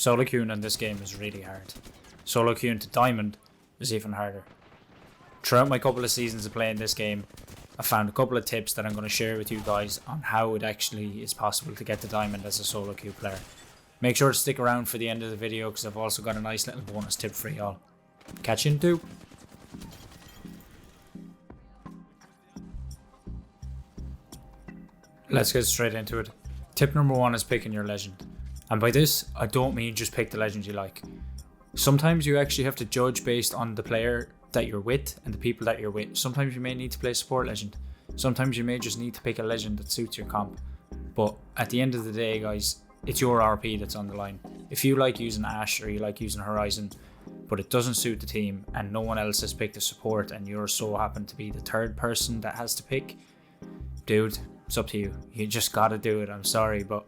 Solo queuing in this game is really hard. Solo queuing to Diamond is even harder. Throughout my couple of seasons of playing this game, I found a couple of tips that I'm going to share with you guys on how it actually is possible to get to Diamond as a solo queue player. Make sure to stick around for the end of the video because I've also got a nice little bonus tip for y'all. Catch you in 2. Let's get straight into it. Tip number 1 is picking your legend. And by this, I don't mean just pick the legend you like. Sometimes you actually have to judge based on the player that you're with and the people that you're with. Sometimes you may need to play a support legend. Sometimes you may just need to pick a legend that suits your comp. But at the end of the day, guys, it's your RP that's on the line. If you like using Ashe or you like using Horizon, but it doesn't suit the team and no one else has picked a support and you're so happen to be the third person that has to pick, dude, it's up to you. You just gotta do it. I'm sorry, but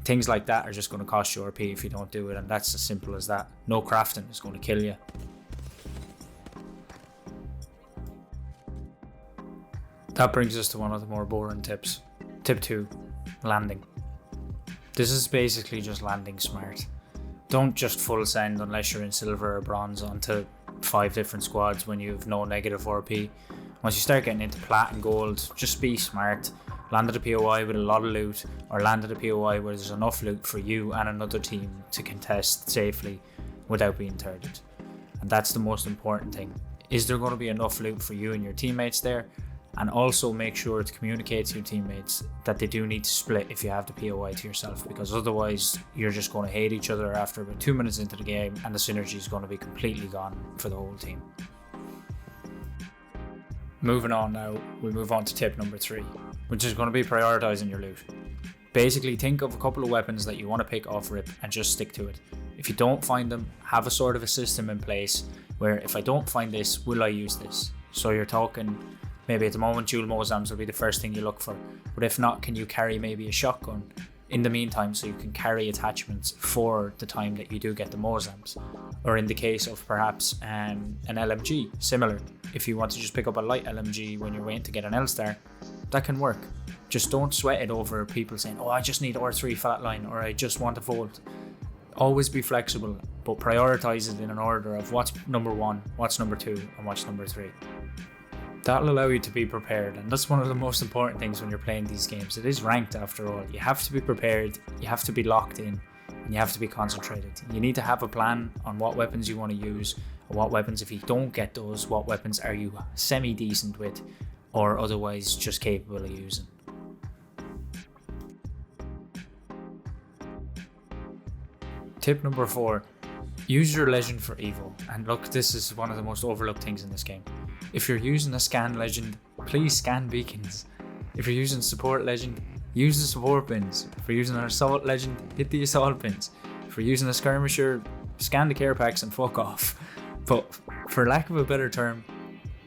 things like that are just going to cost you RP if you don't do it, and that's as simple as that. No crafting is going to kill you. That brings us to one of the more boring tips. Tip 2, landing. This is basically just landing smart. Don't just full send unless you're in silver or bronze onto 5 different squads when you have no negative RP. Once you start getting into plat and gold, just be smart. Land at a POI with a lot of loot, or land at a POI where there's enough loot for you and another team to contest safely without being thirded. And that's the most important thing. Is there going to be enough loot for you and your teammates there? And also make sure to communicate to your teammates that they do need to split if you have the POI to yourself, because otherwise you're just going to hate each other after about 2 minutes into the game and the synergy is going to be completely gone for the whole team. Moving on now, we move on to tip number 3, which is going to be prioritizing your loot. Basically, think of a couple of weapons that you want to pick off rip and just stick to it. If you don't find them, have a sort of a system in place where if I don't find this, will I use this? So you're talking, maybe at the moment dual Mozams will be the first thing you look for, but if not, can you carry maybe a shotgun in the meantime so you can carry attachments for the time that you do get the Mozams? Or in the case of perhaps an LMG, similar. If you want to just pick up a light LMG when you're waiting to get an L-Star, that can work. Just don't sweat it over people saying, oh, I just need R3 flatline, or I just want a Volt. Always be flexible, but prioritize it in an order of what's number 1, what's number 2, and what's number 3. That'll allow you to be prepared, and that's one of the most important things when you're playing these games. It is ranked after all. You have to be prepared, you have to be locked in, and you have to be concentrated. You need to have a plan on what weapons you want to use, or what weapons, if you don't get those, what weapons are you semi-decent with, or otherwise just capable of using. Tip number 4, use your legend for Evo. And look, this is one of the most overlooked things in this game. If you're using a scan legend, please scan beacons. If you're using support legend, use the support bins. If you're using an assault legend, hit the assault bins. If you're using a skirmisher, scan the care packs and fuck off. But for lack of a better term,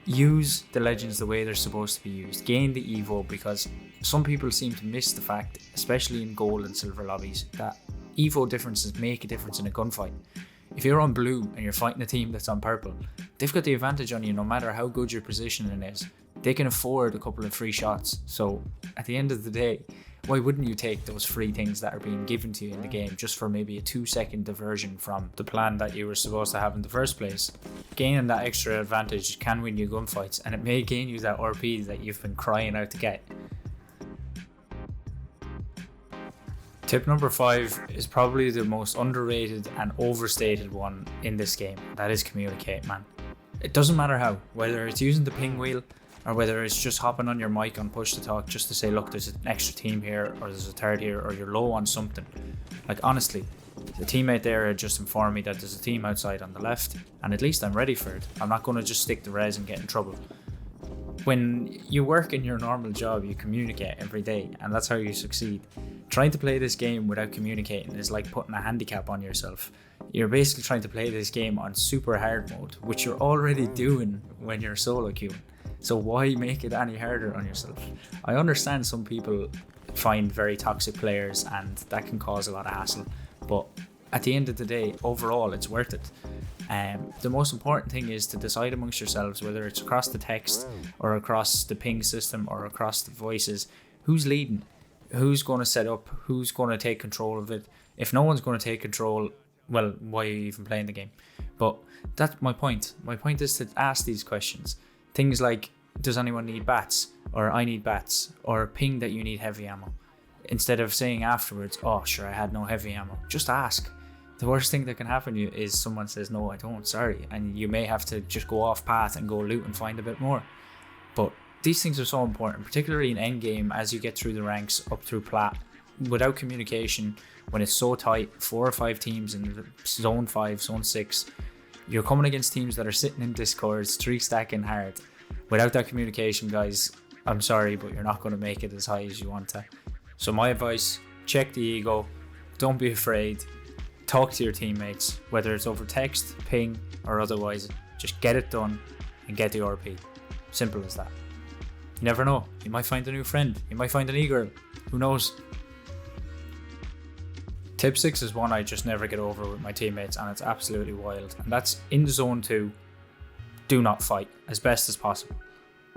use the legends the way they're supposed to be used. Gain the Evo, because some people seem to miss the fact, especially in gold and silver lobbies, that Evo differences make a difference in a gunfight. If you're on blue and you're fighting a team that's on purple, they've got the advantage on you no matter how good your positioning is. They can afford a couple of free shots. So at the end of the day, why wouldn't you take those free things that are being given to you in the game just for maybe a 2-second diversion from the plan that you were supposed to have in the first place? Gaining that extra advantage can win you gunfights, and it may gain you that RP that you've been crying out to get. Tip number 5 is probably the most underrated and overstated one in this game. That is communicate, man. It doesn't matter how, whether it's using the ping wheel or whether it's just hopping on your mic on push to talk just to say, look, there's an extra team here, or there's a third here, or you're low on something. Like, honestly, the teammate there just informed me that there's a team outside on the left, and at least I'm ready for it. I'm not going to just stick the res and get in trouble. When you work in your normal job, you communicate every day, and that's how you succeed. Trying to play this game without communicating is like putting a handicap on yourself. You're basically trying to play this game on super hard mode, which you're already doing when you're solo queuing. So why make it any harder on yourself? I understand some people find very toxic players and that can cause a lot of hassle, but at the end of the day, overall, it's worth it. The most important thing is to decide amongst yourselves, whether it's across the text or across the ping system or across the voices, who's leading, who's going to set up, who's going to take control of it. If no one's going to take control, well, why are you even playing the game? But that's my point. My point is to ask these questions. Things like, does anyone need bats? Or I need bats? Or ping that you need heavy ammo. Instead of saying afterwards, oh sure, I had no heavy ammo. Just ask. The worst thing that can happen to you is someone says, no, I don't, sorry. And you may have to just go off path and go loot and find a bit more. But these things are so important, particularly in endgame as you get through the ranks up through plat. Without communication, when it's so tight, 4 or 5 teams in zone 5, zone 6, you're coming against teams that are sitting in discords, 3 stacking hard. Without that communication, guys, I'm sorry, but you're not going to make it as high as you want to. So my advice, check the ego, don't be afraid, talk to your teammates, whether it's over text, ping, or otherwise, just get it done and get the RP. Simple as that. You never know, you might find a new friend, you might find an e-girl, who knows? Tip 6 is one I just never get over with my teammates, and it's absolutely wild, and that's in zone 2, do not fight as best as possible.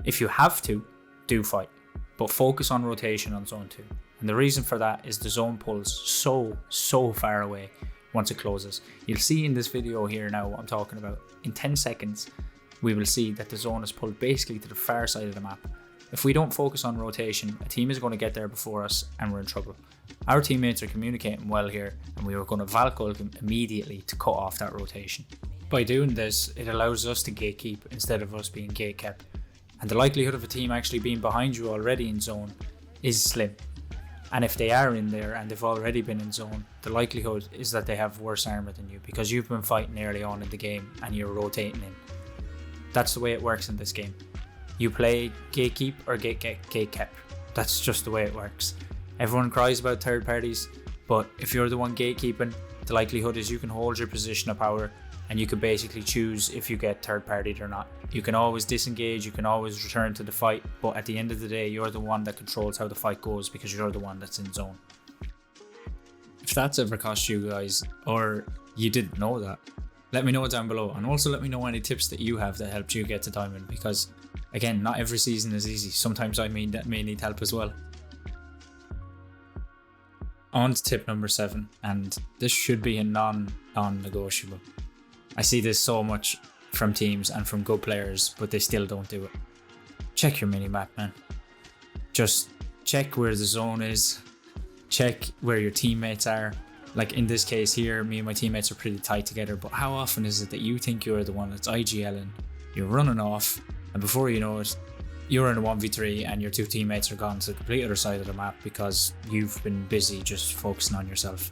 If you have to, do fight, but focus on rotation on zone 2. And the reason for that is the zone pulls so far away once it closes. You'll see in this video here now what I'm talking about. In 10 seconds, we will see that the zone is pulled basically to the far side of the map. If we don't focus on rotation, a team is going to get there before us and we're in trouble. Our teammates are communicating well here, and we are going to Valkyrie them immediately to cut off that rotation. By doing this, it allows us to gatekeep instead of us being gatekept. And the likelihood of a team actually being behind you already in zone is slim. And if they are in there and they've already been in zone, the likelihood is that they have worse armor than you because you've been fighting early on in the game and you're rotating in. That's the way it works in this game. You play gatekeep or gatekept. That's just the way it works. Everyone cries about third parties, but if you're the one gatekeeping, the likelihood is you can hold your position of power and you can basically choose if you get third partied or not. You can always disengage, you can always return to the fight, but at the end of the day, you're the one that controls how the fight goes because you're the one that's in zone. If that's ever cost you guys, or you didn't know that, let me know down below, and also let me know any tips that you have that helped you get to diamond, because again, not every season is easy. Sometimes I may need help as well. On to tip number 7, and this should be a non-negotiable. I see this so much from teams and from good players, but they still don't do it. Check your minimap, man. Just check where the zone is, check where your teammates are. Like in this case here, me and my teammates are pretty tight together, but how often is it that you think you're the one that's IGLing, you're running off, and before you know it, you're in a 1v3 and your 2 teammates are gone to the complete other side of the map because you've been busy just focusing on yourself.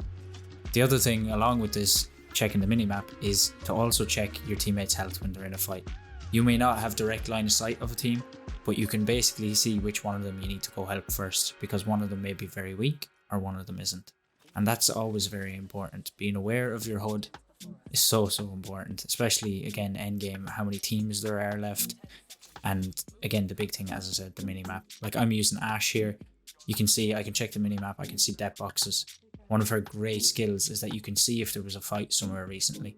The other thing along with this, checking the minimap, is to also check your teammates' health when they're in a fight. You may not have direct line of sight of a team, but you can basically see which one of them you need to go help first, because one of them may be very weak or one of them isn't. And that's always very important. Being aware of your HUD is so important, especially again endgame, how many teams there are left, and again the big thing, as I said, the minimap. Like I'm using Ash here, you can see I can check the minimap, I can see depth boxes. One of her great skills is that you can see if there was a fight somewhere recently,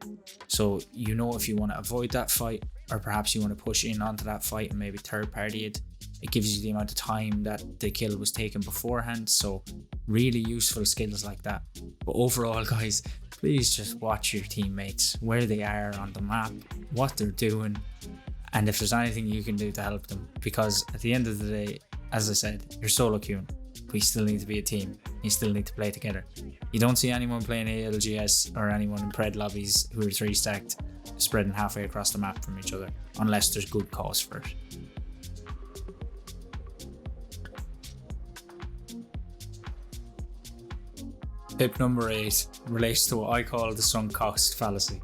so you know if you want to avoid that fight, or perhaps you want to push in onto that fight and maybe third party it. It gives you the amount of time that the kill was taken beforehand, so really useful skills like that. But overall guys, please just watch your teammates, where they are on the map, what they're doing, and if there's anything you can do to help them, because at the end of the day, as I said, you're solo queuing, but you still need to be a team, you still need to play together. You don't see anyone playing ALGS or anyone in pred lobbies who are 3 stacked spreading halfway across the map from each other, unless there's good cause for it. Tip number 8 relates to what I call the sunk cost fallacy.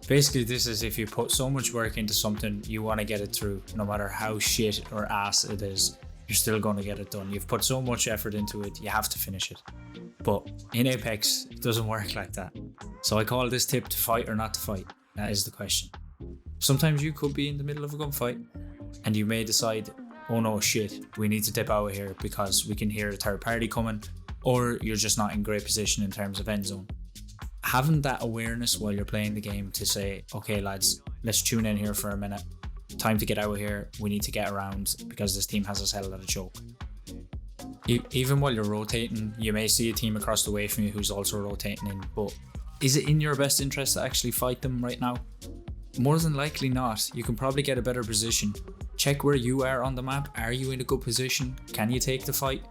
Basically, this is if you put so much work into something, you want to get it through, no matter how shit or ass it is, you're still going to get it done. You've put so much effort into it, you have to finish it. But in Apex, it doesn't work like that. So I call this tip to fight or not to fight. That is the question. Sometimes you could be in the middle of a gunfight and you may decide, oh no shit, we need to dip out of here because we can hear a third party coming, or you're just not in great position in terms of end zone. Having that awareness while you're playing the game to say, okay lads, let's tune in here for a minute, time to get out of here, we need to get around because this team has us held at a choke. Even while you're rotating, you may see a team across the way from you who's also rotating in, but Is it in your best interest to actually fight them right now? More than likely not. You can probably get a better position. Check where you are on the map. Are you in a good position? Can you take the fight?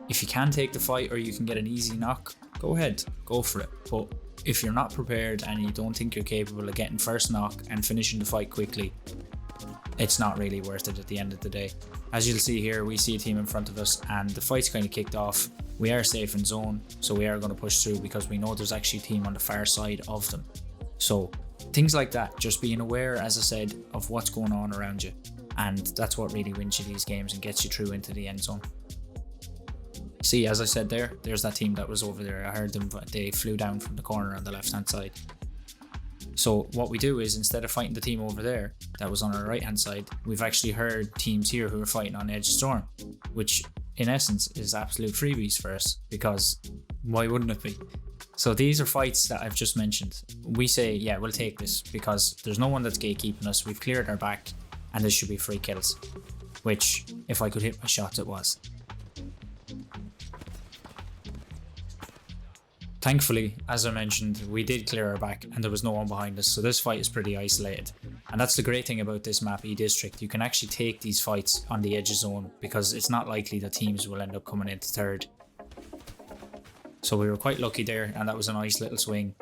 If you can take the fight or you can get an easy knock, go ahead, go for it. But if you're not prepared and you don't think you're capable of getting first knock and finishing the fight quickly, it's not really worth it at the end of the day. As you'll see here, we see a team in front of us and the fight's kind of kicked off. We are safe in zone, so we are going to push through because we know there's actually a team on the far side of them. So things like that, just being aware, as I said, of what's going on around you. And that's what really wins you these games and gets you through into the end zone. See, as I said there's that team that was over there. I heard them, they flew down from the corner on the left hand side. So what we do is, instead of fighting the team over there that was on our right hand side, we've actually heard teams here who are fighting on the edge of storm, which in essence is absolute freebies for us, because why wouldn't it be? So these are fights that I've just mentioned. We say, yeah, we'll take this because there's no one that's gatekeeping us. We've cleared our back and this should be free kills, which if I could hit my shots, it was. Thankfully, as I mentioned, we did clear our back and there was no one behind us, so this fight is pretty isolated. And that's the great thing about this map, E-District. You can actually take these fights on the edge of zone because it's not likely that teams will end up coming into third. So we were quite lucky there, and that was a nice little swing.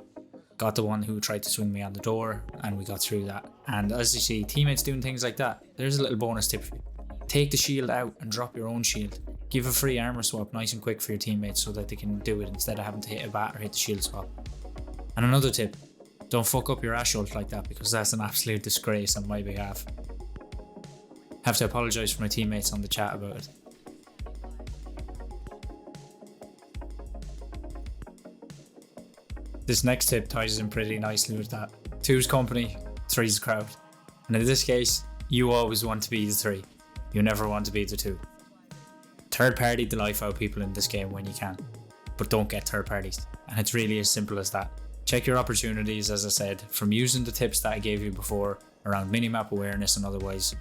Got the one who tried to swing me on the door and we got through that. And as you see, teammates doing things like that, there's a little bonus tip for you. Take the shield out and drop your own shield. Give a free armor swap nice and quick for your teammates so that they can do it instead of having to hit a bat or hit the shield swap. And another tip, don't fuck up your Ash ult like that because that's an absolute disgrace on my behalf. Have to apologise for my teammates on the chat about it. This next tip ties in pretty nicely with that. 2's company, 3's crowd. And in this case, you always want to be the 3. You never want to be the 2. Third party the life out people in this game when you can, but don't get third parties. And it's really as simple as that. Check your opportunities, as I said, from using the tips that I gave you before around minimap awareness and otherwise,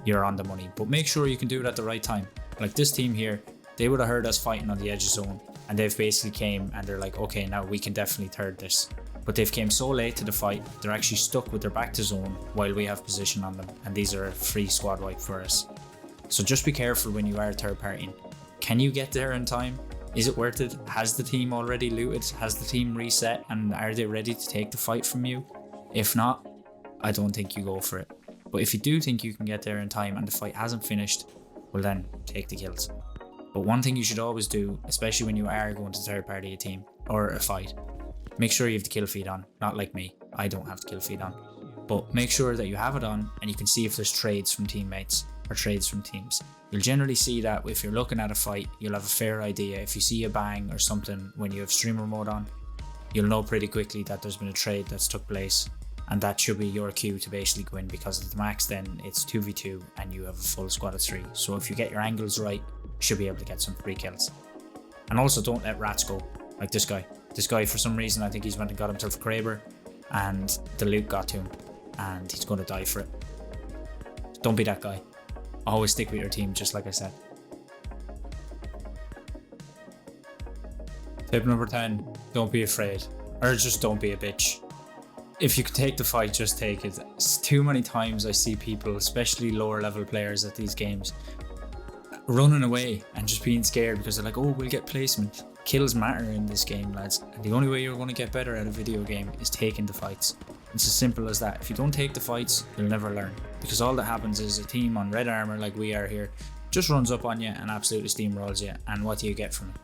you're on the money. But make sure you can do it at the right time. Like this team here, they would have heard us fighting on the edge of zone and they've basically came and they're like, okay, now we can definitely third this. But they've came so late to the fight, they're actually stuck with their back to zone while we have position on them, and these are a free squad wipe for us. So just be careful when you are third partying. Can you get there in time? Is it worth it? Has the team already looted? Has the team reset and are they ready to take the fight from you? If not, I don't think you go for it. But if you do think you can get there in time and the fight hasn't finished, well then, take the kills. But one thing you should always do, especially when you are going to third party a team or a fight, make sure you have the kill feed on. Not like me, I don't have the kill feed on. But make sure that you have it on and you can see if there's trades from teammates or trades from teams. You'll generally see that if you're looking at a fight, you'll have a fair idea. If you see a bang or something when you have streamer mode on, you'll know pretty quickly that there's been a trade that's took place, and that should be your cue to basically go in, because at the max then it's 2v2 and you have a full squad of 3. So if you get your angles right, you should be able to get some free kills. And also don't let rats go, like this guy. This guy, for some reason, I think he's went and got himself a Kraber and the loot got to him and he's going to die for it. Don't be that guy. Always stick with your team, just like I said. Tip number 10, don't be afraid, or just don't be a bitch. If you can take the fight, just take it. It's too many times I see people, especially lower level players at these games, running away and just being scared because they're like, oh, we'll get placement. Kills matter in this game, lads, and the only way you're going to get better at a video game is taking the fights. It's as simple as that. If you don't take the fights, you'll never learn, because all that happens is a team on red armor like we are here just runs up on you and absolutely steamrolls you, and what do you get from it?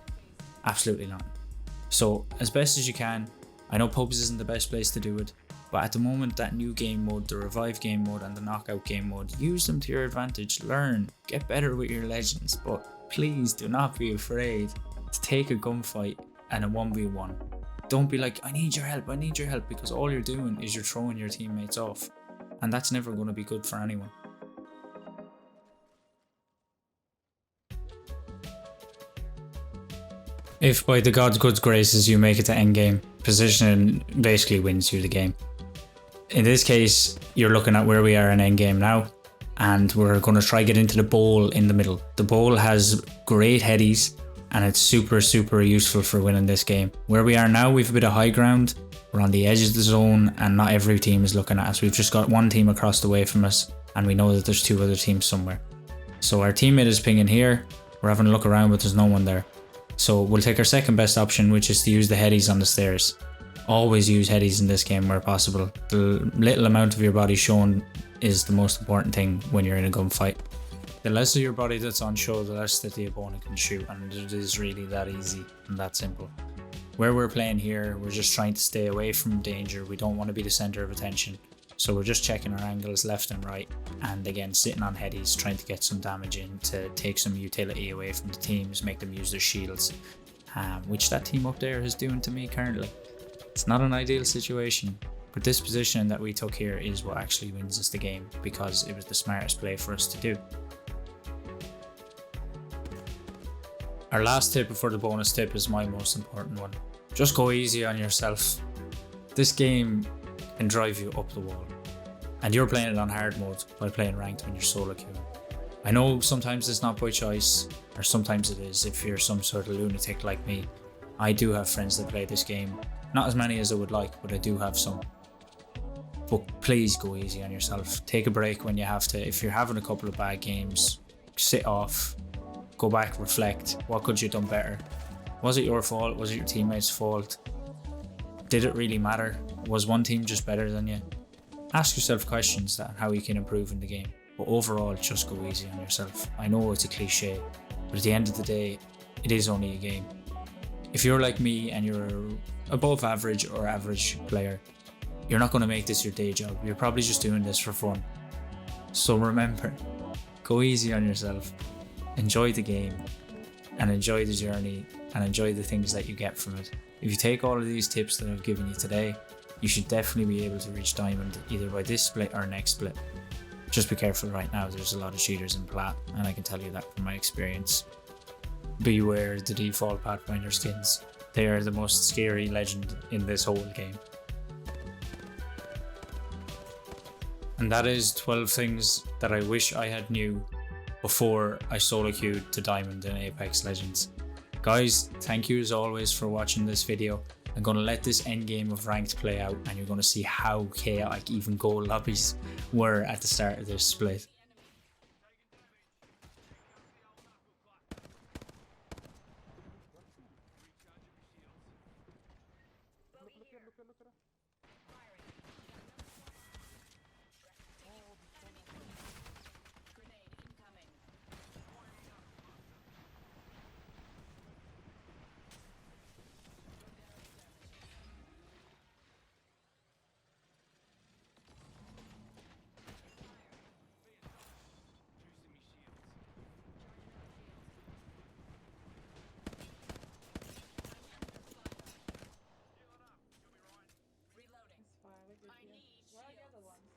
Absolutely nothing. So as best as you can, I know pubs isn't the best place to do it, but at the moment that new game mode, the revive game mode and the knockout game mode, use them to your advantage. Learn, get better with your legends, but please do not be afraid to take a gunfight and a 1v1. Don't be like, I need your help, because all you're doing is you're throwing your teammates off, and that's never going to be good for anyone. If by the God's good graces you make it to endgame, positioning basically wins you the game. In this case, you're looking at where we are in endgame now, and we're going to try get into the bowl in the middle. The bowl has great headies and it's super useful for winning this game. Where we are now, we've a bit of high ground. We're on the edge of the zone and not every team is looking at us. We've just got one team across the way from us and we know that there's 2 other teams somewhere. So our teammate is pinging here. We're having a look around but there's no one there. So we'll take our second best option, which is to use the headies on the stairs. Always use headies in this game where possible. The little amount of your body shown is the most important thing when you're in a gunfight. The less of your body that's on show, the less that the opponent can shoot, and it is really that easy and that simple. Where we're playing here, we're just trying to stay away from danger. We don't want to be the center of attention. So we're just checking our angles left and right, and again sitting on headies, trying to get some damage in to take some utility away from the teams, make them use their shields, which that team up there is doing to me currently. It's not an ideal situation, but this position that we took here is what actually wins us the game because it was the smartest play for us to do. Our last tip before the bonus tip is my most important one. Just go easy on yourself. This game can drive you up the wall. And you're playing it on hard mode while playing ranked when you're solo queuing. I know sometimes it's not by choice, or sometimes it is if you're some sort of lunatic like me. I do have friends that play this game. Not as many as I would like, but I do have some. But please go easy on yourself. Take a break when you have to. If you're having a couple of bad games, sit off. Go back, reflect. What could you have done better? Was it your fault? Was it your teammates' fault? Did it really matter? Was one team just better than you? Ask yourself questions on how you can improve in the game. But overall, just go easy on yourself. I know it's a cliche, but at the end of the day, it is only a game. If you're like me and you're above average or average player, you're not going to make this your day job. You're probably just doing this for fun. So remember, go easy on yourself. Enjoy the game and enjoy the journey and enjoy the things that you get from it. If you take all of these tips that I've given you today, you should definitely be able to reach diamond either by this split or next split. Just be careful right now, there's a lot of cheaters in plat, and I can tell you that from my experience. Beware the default Pathfinder skins. They are the most scary legend in this whole game. And that is 12 things that I wish I had knew before I solo queued to diamond in Apex Legends. Guys, thank you as always for watching this video. I'm going to let this end game of ranked play out and you're going to see how chaotic even gold lobbies were at the start of this split. Where are the other ones?